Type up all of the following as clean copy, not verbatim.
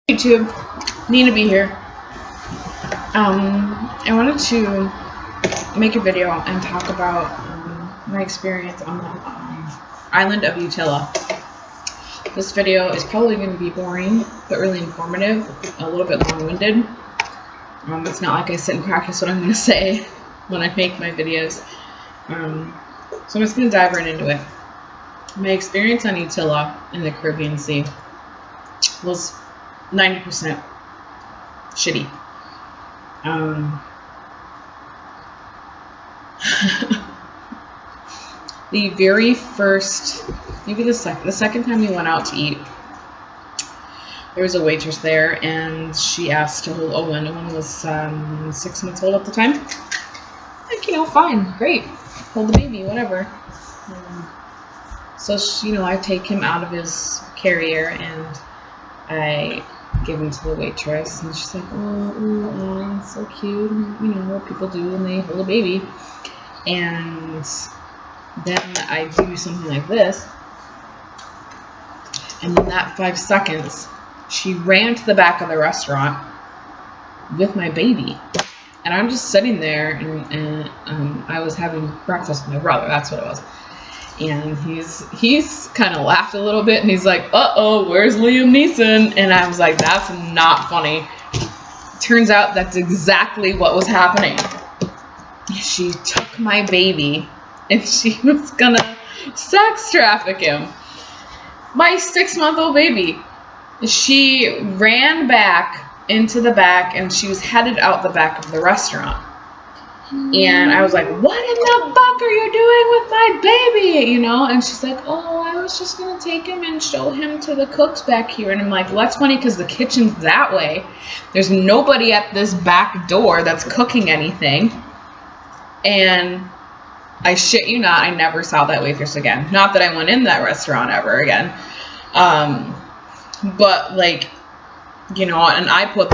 YouTube, Nina B here. I wanted to make a video and talk about my experience on the island of Utila. This video is probably going to be boring, but really informative, a little bit long-winded. It's not like I sit and practice what I'm going to say when I make my videos. So I'm just going to dive right into it. My experience on Utila in the Caribbean Sea was 90% shitty. The very first, maybe the second time we went out to eat, there was a waitress there, and she asked to hold Owen. Owen was 6 months old at the time. Like, fine, great, hold the baby, whatever. So she, I take him out of his carrier and I give him to the waitress, and she's like, oh, so cute, what people do when they hold a baby. And then I do something like this, and in that 5 seconds, she ran to the back of the restaurant with my baby. And I'm just sitting there, and I was having breakfast with my brother, that's what it was. And he's kind of laughed a little bit, and he's like, uh-oh, where's Liam Neeson? And I was like, that's not funny. Turns out that's exactly what was happening. She took my baby, and she was gonna sex traffic him. My 6-month-old baby. She ran back into the back, and she was headed out the back of the restaurant. And I was like, what in the fuck are you doing with my baby? And she's like, oh, I was just going to take him and show him to the cooks back here. And I'm like, well, that's funny because the kitchen's that way. There's nobody at this back door that's cooking anything. And I shit you not, I never saw that waitress again. Not that I went in that restaurant ever again. But like, and I put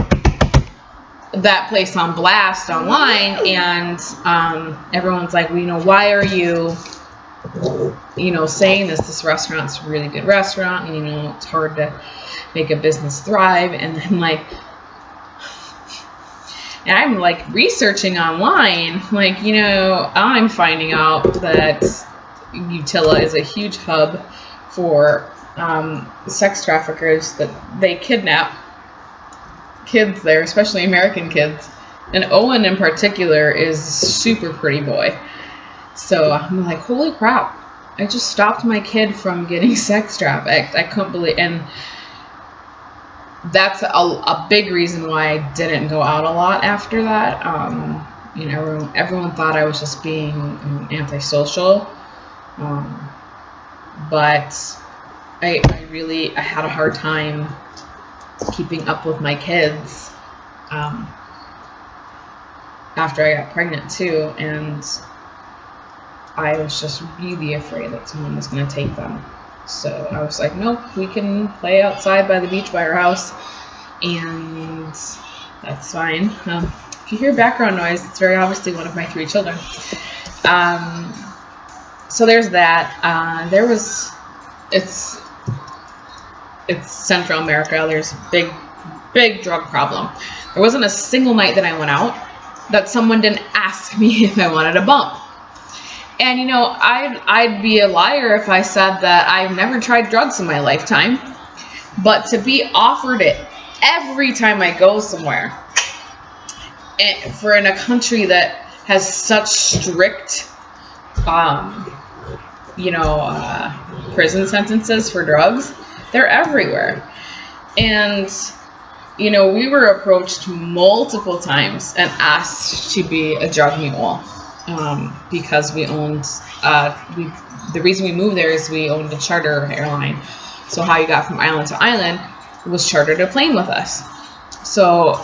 that place on blast online, and everyone's like, well, why are you saying this restaurant's a really good restaurant, and it's hard to make a business thrive. And then and I'm like researching online, I'm finding out that Utila is a huge hub for sex traffickers, that they kidnap kids there, especially American kids, and Owen in particular is a super pretty boy. So I'm like, holy crap, I just stopped my kid from getting sex trafficked. I couldn't believe, and that's a big reason why I didn't go out a lot after that. Everyone thought I was just being antisocial, but I had a hard time keeping up with my kids after I got pregnant too, and I was just really afraid that someone was going to take them. So I was like, nope, we can play outside by the beach by our house, and that's fine. If you hear background noise, it's very obviously one of my 3 children. So there's that. It's Central America. There's a big drug problem. There wasn't a single night that I went out that someone didn't ask me if I wanted a bump. And I'd be a liar if I said that I've never tried drugs in my lifetime. But to be offered it every time I go somewhere, and for in a country that has such strict prison sentences for drugs, they're everywhere. And we were approached multiple times and asked to be a drug mule, because we owned the reason we moved there is we owned a charter airline. So how you got from island to island was chartered a plane with us. So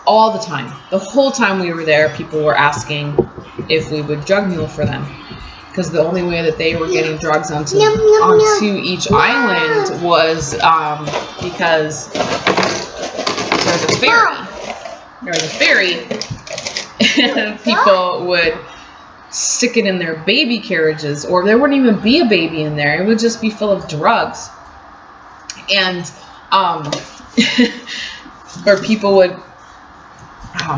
all the time, the whole time we were there, people were asking if we would drug mule for them, because the only way that they were getting drugs onto each island was because there was a ferry, and people would stick it in their baby carriages, or there wouldn't even be a baby in there. It would just be full of drugs. And Or people would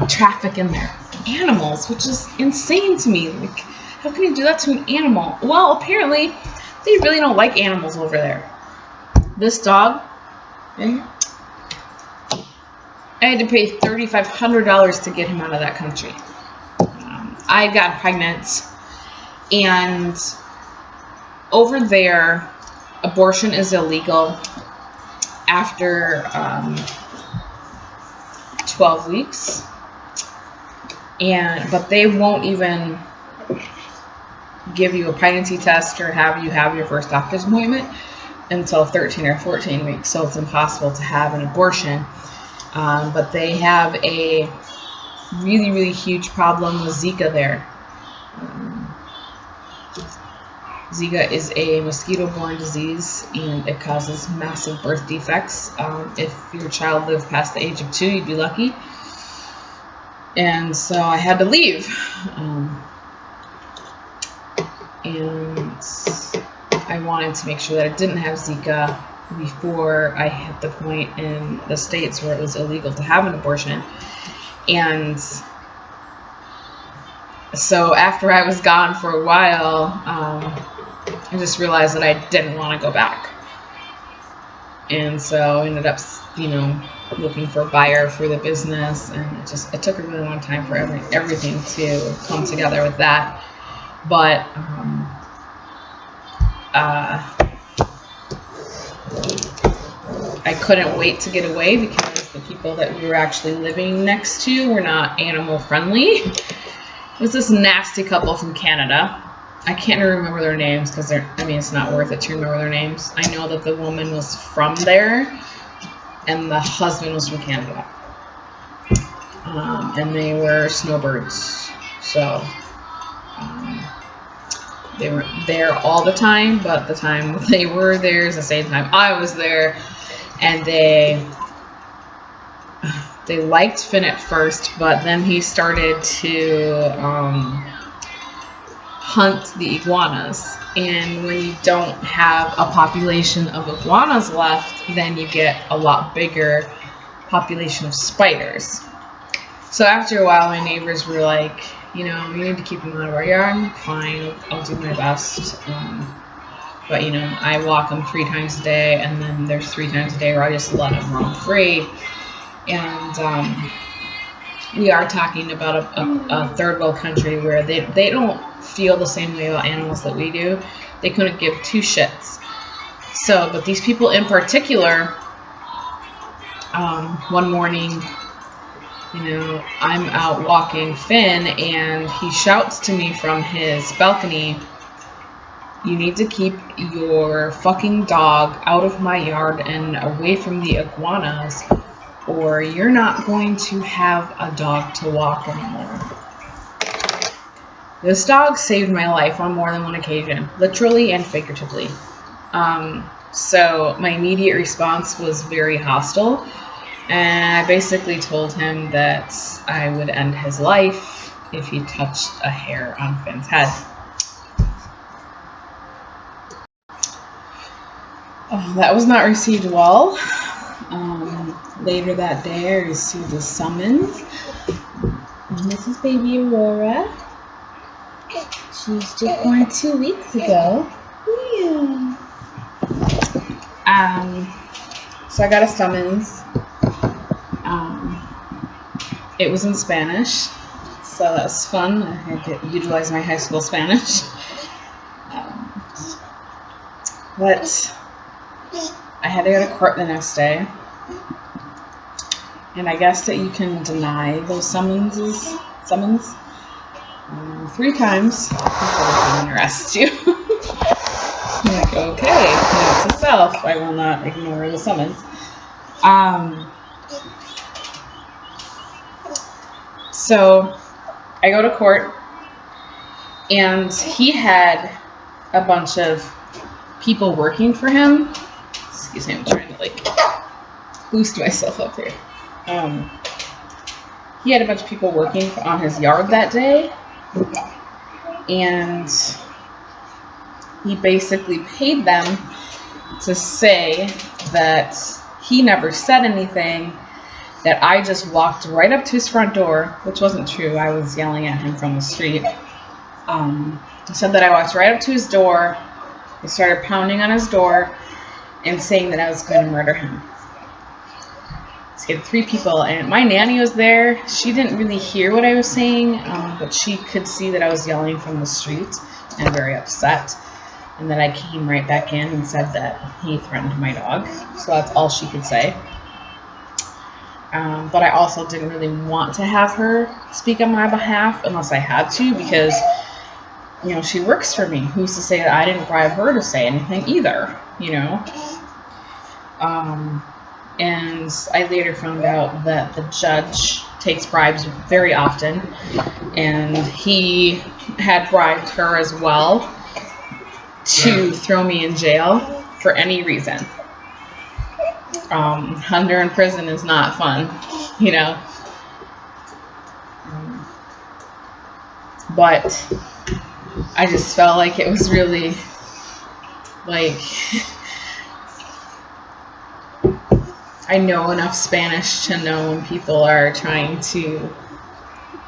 traffic in their animals, which is insane to me. Like, how can you do that to an animal? Well, apparently, they really don't like animals over there. This dog, I had to pay $3,500 to get him out of that country. I got pregnant, and over there, abortion is illegal after 12 weeks, but they won't even give you a pregnancy test or have you have your first doctor's appointment until 13 or 14 weeks, so it's impossible to have an abortion. But they have a really, really huge problem with Zika there. Zika is a mosquito-borne disease, and it causes massive birth defects. If your child lived past the age of 2, you'd be lucky. And so I had to leave. And I wanted to make sure that I didn't have Zika before I hit the point in the States where it was illegal to have an abortion. And so after I was gone for a while, I just realized that I didn't want to go back. And so I ended up, looking for a buyer for the business, and it took a really long time for everything to come together with that. But I couldn't wait to get away because the people that we were actually living next to were not animal friendly. It was this nasty couple from Canada. I can't remember their names because it's not worth it to remember their names. I know that the woman was from there and the husband was from Canada. And they were snowbirds. So they were there all the time, but the time they were there is the same time I was there. And they liked Finn at first, but then he started to hunt the iguanas. And when you don't have a population of iguanas left, then you get a lot bigger population of spiders. So after a while, my neighbors were like, we need to keep them out of our yard. Fine, I'll do my best. But, I walk them 3 times a day, and then there's 3 times a day where I just let them roam free. And we are talking about a third world country where they don't feel the same way about animals that we do. They couldn't give 2 shits. So, but these people in particular, one morning, I'm out walking Finn, and he shouts to me from his balcony, "You need to keep your fucking dog out of my yard and away from the iguanas, or you're not going to have a dog to walk anymore." This dog saved my life on more than one occasion, literally and figuratively. So my immediate response was very hostile, and I basically told him that I would end his life if he touched a hair on Finn's head. That was not received well. Later that day, I received a summons. This is baby Aurora. She was just born 2 weeks ago. Yeah. So I got a summons. It was in Spanish, so that was fun. I had to utilize my high school Spanish. But I had to go to court the next day. And I guess that you can deny those summons 3 times before they can arrest you. I'm like, okay, note to self, I will not ignore the summons. So I go to court, and he had a bunch of people working for him. Excuse me, I'm trying to boost myself up here. He had a bunch of people working on his yard that day, and he basically paid them to say that he never said anything, that I just walked right up to his front door, which wasn't true. I was yelling at him from the street. He said that I walked right up to his door. I started pounding on his door and saying that I was going to murder him. Scared 3 people, and my nanny was there. She didn't really hear what I was saying, but she could see that I was yelling from the street and very upset. And then I came right back in and said that he threatened my dog. So that's all she could say. But I also didn't really want to have her speak on my behalf unless I had to, because, you know, she works for me. Who's to say that I didn't bribe her to say anything either, you know? And I later found out that the judge takes bribes very often, and he had bribed her as well to throw me in jail for any reason. Under in prison is not fun, you know. But I just felt like it was really, like, I know enough Spanish to know when people are trying to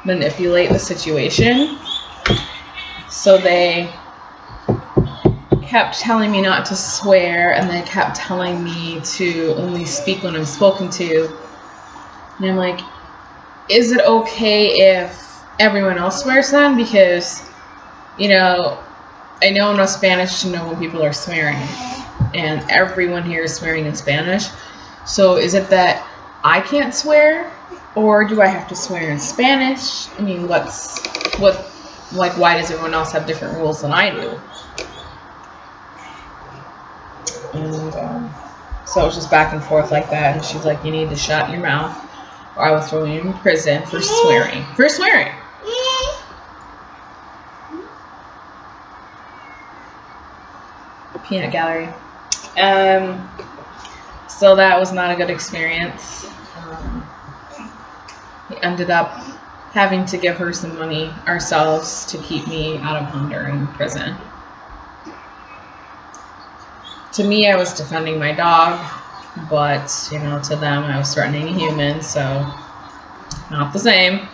manipulate the situation. So they kept telling me not to swear, and they kept telling me to only speak when I'm spoken to. And I'm like, is it okay if everyone else swears then? Because, you know, I know enough Spanish to know when people are swearing, and everyone here is swearing in Spanish. So is it that I can't swear, or do I have to swear in Spanish? I mean, why does everyone else have different rules than I do? And so it was just back and forth like that. And she's like, you need to shut your mouth, or I will throw you in prison for swearing. For swearing! Peanut gallery. So that was not a good experience. We ended up having to give her some money ourselves to keep me out of hunger in prison. To me, I was defending my dog, but, you know, to them, I was threatening a human, so not the same.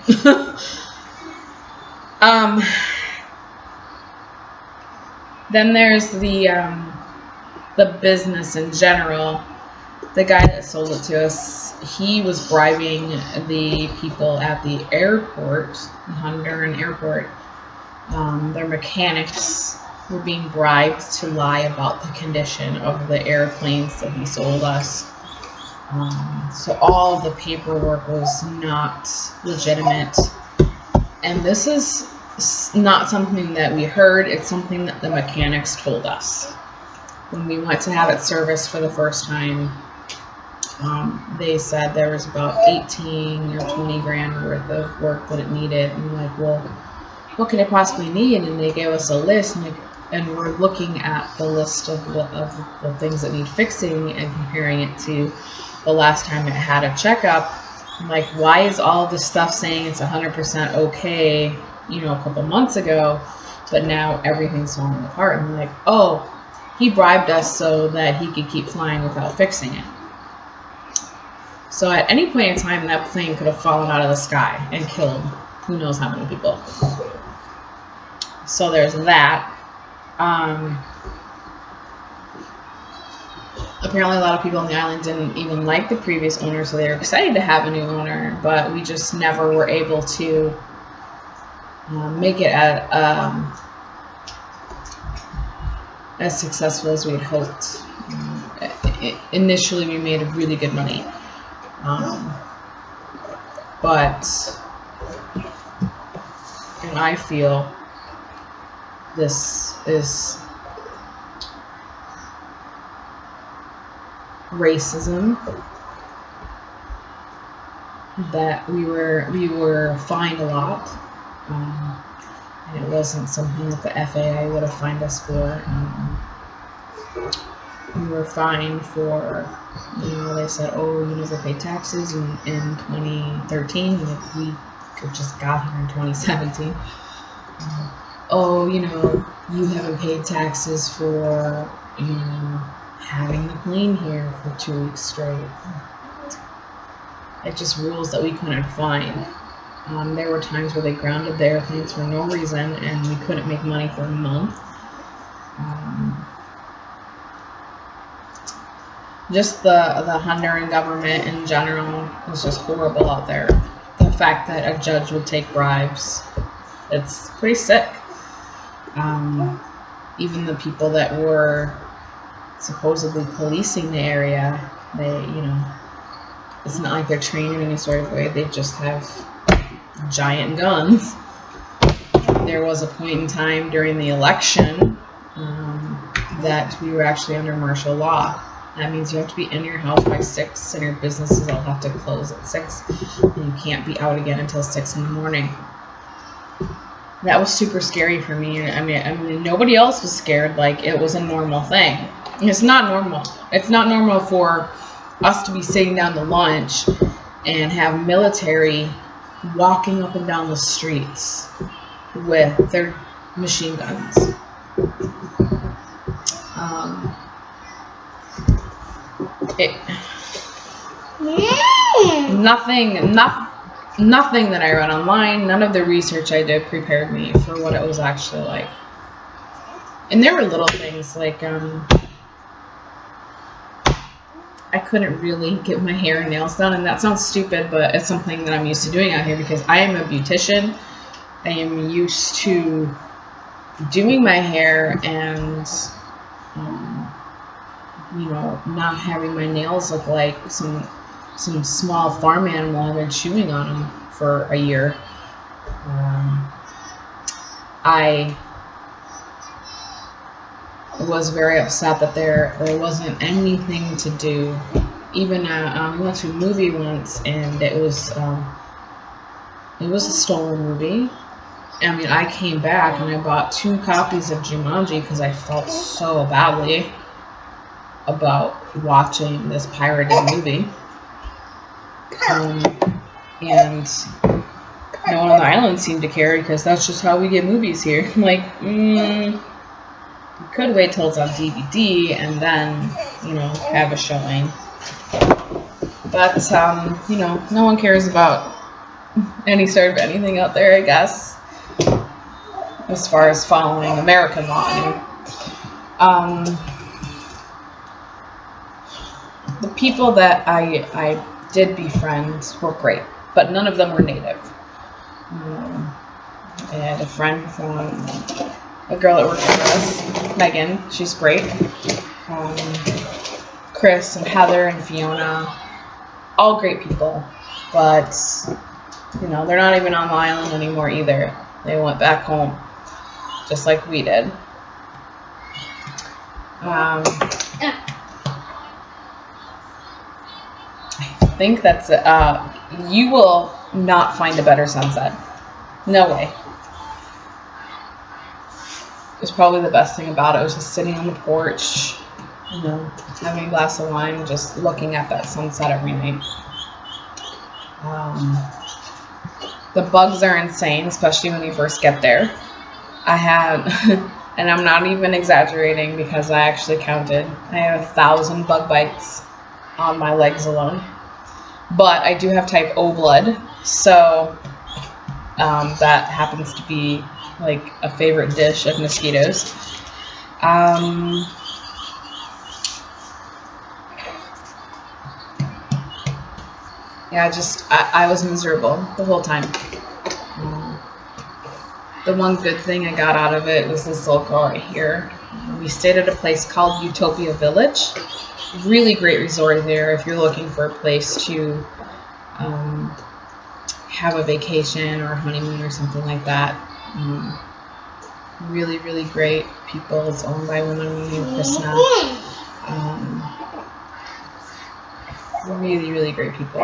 Then there's the business in general. The guy that sold it to us, he was bribing the people at the airport, the Honduran airport. Their mechanics were being bribed to lie about the condition of the airplanes that he sold us. So all of the paperwork was not legitimate. And this is not something that we heard, it's something that the mechanics told us. When we went to have it serviced for the first time, they said there was about 18 or 20 grand worth of work that it needed. And we're like, well, what could it possibly need? And they gave us a list, and we're looking at the list of the things that need fixing and comparing it to the last time it had a checkup. I'm like, why is all this stuff saying it's 100% okay, you know, a couple months ago, but now everything's falling apart? And I'm like, oh, he bribed us so that he could keep flying without fixing it. So at any point in time, that plane could have fallen out of the sky and killed who knows how many people. So there's that. Apparently a lot of people on the island didn't even like the previous owner, so they were excited to have a new owner, but we just never were able to make it as successful as we had hoped. Initially we made really good money, and I feel this is racism, that we were fined a lot, and it wasn't something that the FAA would have fined us for. We were fined for, you know, they said, oh, you never paid taxes in 2013, and we just got here in 2017. Oh, you know, you haven't paid taxes for, you know, having the plane here for 2 weeks straight. It just rules that we couldn't find. There were times where they grounded the airplanes for no reason, and we couldn't make money for a month. Just the Honduran government in general was just horrible out there. The fact that a judge would take bribes, it's pretty sick. Even the people that were supposedly policing the area, it's not like they're trained in any sort of way. They just have giant guns. There was a point in time during the election that we were actually under martial law. That means you have to be in your house by 6, and your businesses all have to close at 6, and you can't be out again until 6 in the morning. That was super scary for me. I mean, nobody else was scared. Like, it was a normal thing. It's not normal. It's not normal for us to be sitting down to lunch and have military walking up and down the streets with their machine guns. Nothing that I read online, none of the research I did prepared me for what it was actually like. And there were little things like I couldn't really get my hair and nails done, and that sounds stupid, but it's something that I'm used to doing out here because I am a beautician. I am used to doing my hair and not having my nails look like some small farm animal I've been chewing on them for a year. I was very upset that there wasn't anything to do. Even we went to a movie once, and it was a stolen movie. I mean, I came back and I bought 2 copies of Jumanji because I felt so badly about watching this pirated movie. And no one on the island seemed to care because that's just how we get movies here. I'm like, you could wait till it's on DVD and then, have a showing. But, no one cares about any sort of anything out there, I guess, as far as following American law. The people that I did befriend were great, but none of them were native. I had a friend from a girl that worked for us, Megan. She's great. Chris and Heather and Fiona, all great people, but they're not even on the island anymore either. They went back home, just like we did. I think that's it. You will not find a better sunset. No way. It was probably the best thing about it. It was just sitting on the porch, having a glass of wine, just looking at that sunset every night. The bugs are insane, especially when you first get there. I had, and I'm not even exaggerating because I actually counted, I have 1,000 bug bites on my legs alone. But I do have type O blood, so that happens to be like a favorite dish of mosquitoes. I was miserable the whole time. The one good thing I got out of it was this little girl right here. We stayed at a place called Utopia Village. Really great resort there if you're looking for a place to have a vacation or a honeymoon or something like that. Really, really great people. It's owned by a woman named Krishna. Really, really great people.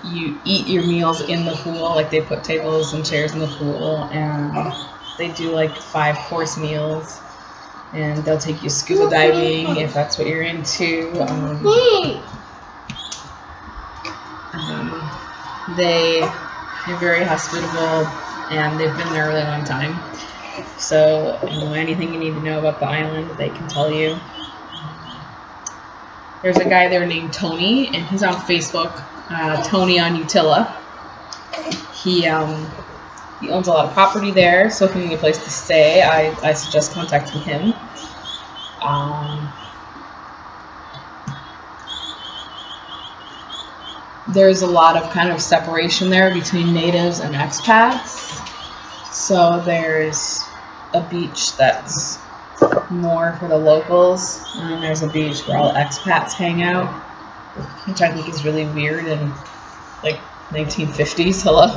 You eat your meals in the pool, like they put tables and chairs in the pool, and they do like 5-course meals, and they'll take you scuba diving if that's what you're into. They're very hospitable, and they've been there a really long time. So, anything you need to know about the island, they can tell you. There's a guy there named Tony, and he's on Facebook. Tony on Utila. He owns a lot of property there, so if you need a place to stay, I suggest contacting him. There's a lot of kind of separation there between natives and expats. So there's a beach that's more for the locals, and then there's a beach where all expats hang out, which I think is really weird and like 1950s. Hello.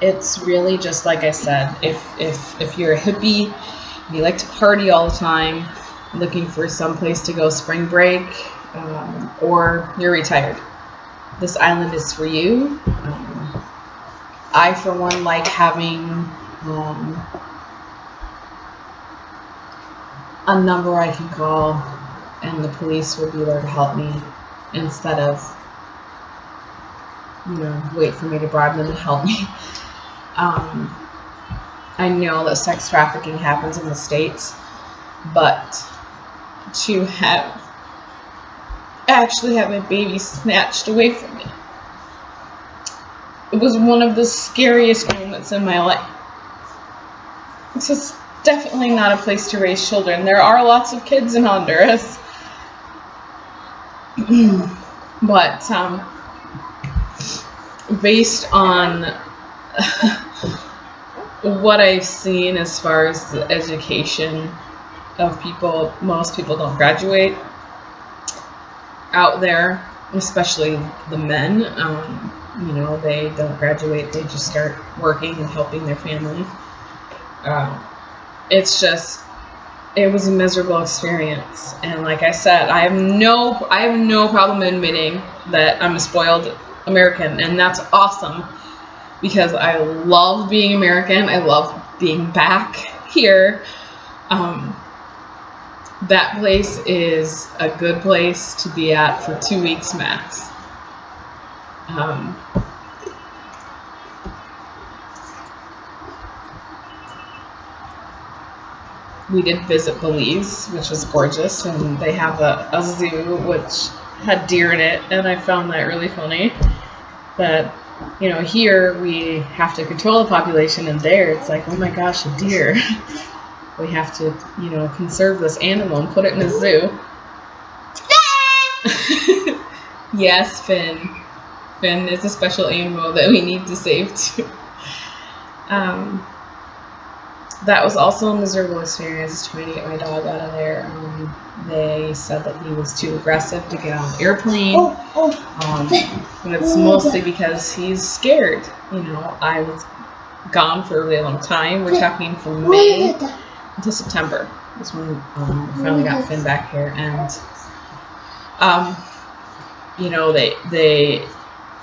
It's really just like I said, if you're a hippie, you like to party all the time, looking for some place to go spring break, or you're retired, this island is for you. I, for one, like having a number I can call, and the police will be there to help me, instead of, wait for me to bribe them to help me. I know that sex trafficking happens in the States, but to actually have my baby snatched away from me, it was one of the scariest moments in my life. This is definitely not a place to raise children. There are lots of kids in Honduras, but based on what I've seen as far as the education of people, most people don't graduate out there, especially the men. They don't graduate, they just start working and helping their family. It was a miserable experience, and like I said, I have no problem admitting that I'm a spoiled American, and that's awesome, because I love being American. I love being back here. That place is a good place to be at for 2 weeks max. We did visit Belize, which was gorgeous, and they have a zoo which had deer in it, and I found that really funny. But here we have to control the population, and there it's like, oh my gosh, a deer. We have to, conserve this animal and put it in a zoo. Yes, Finn. Finn is a special animal that we need to save too. That was also a miserable experience, trying to get my dog out of there. They said that he was too aggressive to get on the airplane. But it's mostly because he's scared. I was gone for a really long time. We're talking from May until September. That's when we finally got Finn back here. And,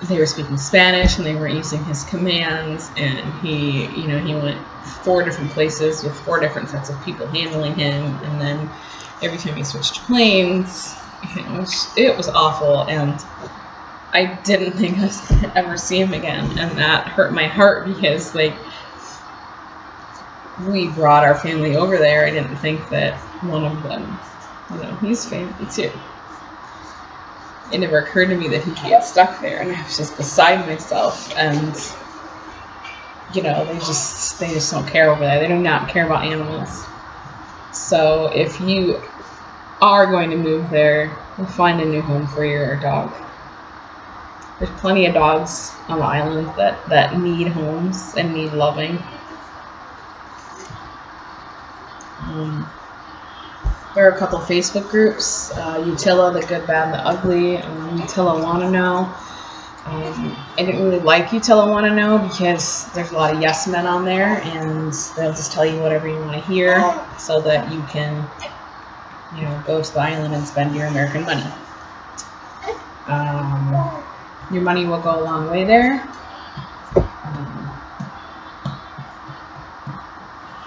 they were speaking Spanish, and they weren't using his commands, and he went 4 different places with 4 different sets of people handling him, and then every time he switched planes, it was awful, and I didn't think I was going to ever see him again, and that hurt my heart, because we brought our family over there. I didn't think that one of them, he's family too. It never occurred to me that he'd get stuck there, and I was just beside myself. And they just don't care over there. They do not care about animals. So if you are going to move there, find a new home for your dog. There's plenty of dogs on the island that need homes and need loving. There are a couple Facebook groups, Utila, the Good, Bad, and the Ugly, Utila Wanna Know. I didn't really like Utila Wanna Know because there's a lot of yes men on there, and they'll just tell you whatever you want to hear so that you can, go to the island and spend your American money. Your money will go a long way there.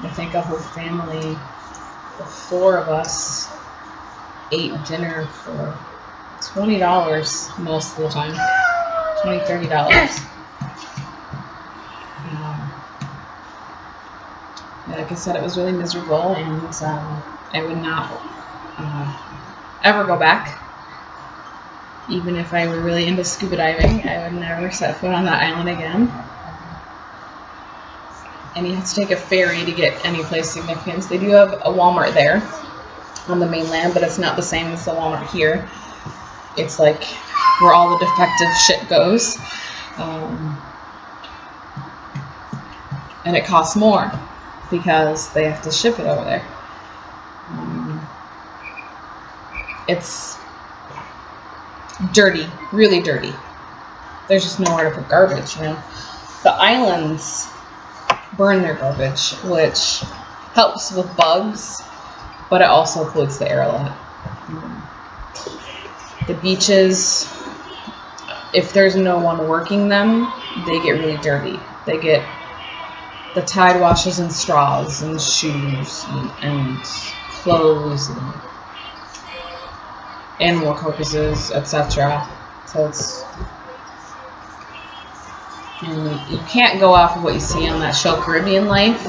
I think a whole family, the 4 of us, ate dinner for $20 most of the time. $20-$30. Like I said, it was really miserable, and I would not ever go back. Even if I were really into scuba diving, I would never set foot on that island again. And you have to take a ferry to get any place significant. They do have a Walmart there on the mainland, but it's not the same as the Walmart here. It's like where all the defective shit goes. And it costs more because they have to ship it over there. It's dirty, really dirty. There's just nowhere to put garbage, you know. The islands burn their garbage, which helps with bugs, but it also pollutes the air a lot. The beaches, if there's no one working them, they get really dirty. They get the tide washes and straws and shoes and clothes and animal carcasses, etc. So you can't go off of what you see on that show Caribbean Life.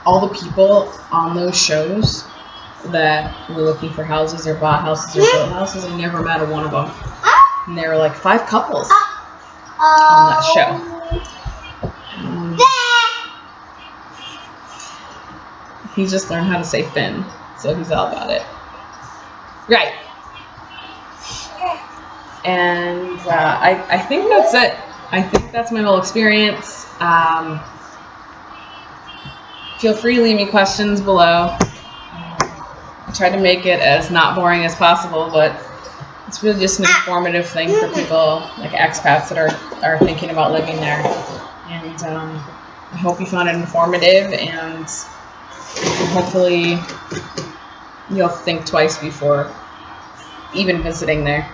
All the people on those shows that were looking for houses or bought houses or built houses, I never met one of them. And there were like 5 couples on that show. He just learned how to say Finn, so he's all about it. Right. And I think that's it. I think that's my whole experience. Feel free to leave me questions below. I tried to make it as not boring as possible, but it's really just an informative thing for people like expats that are thinking about living there. And I hope you found it informative, and hopefully you'll think twice before even visiting there.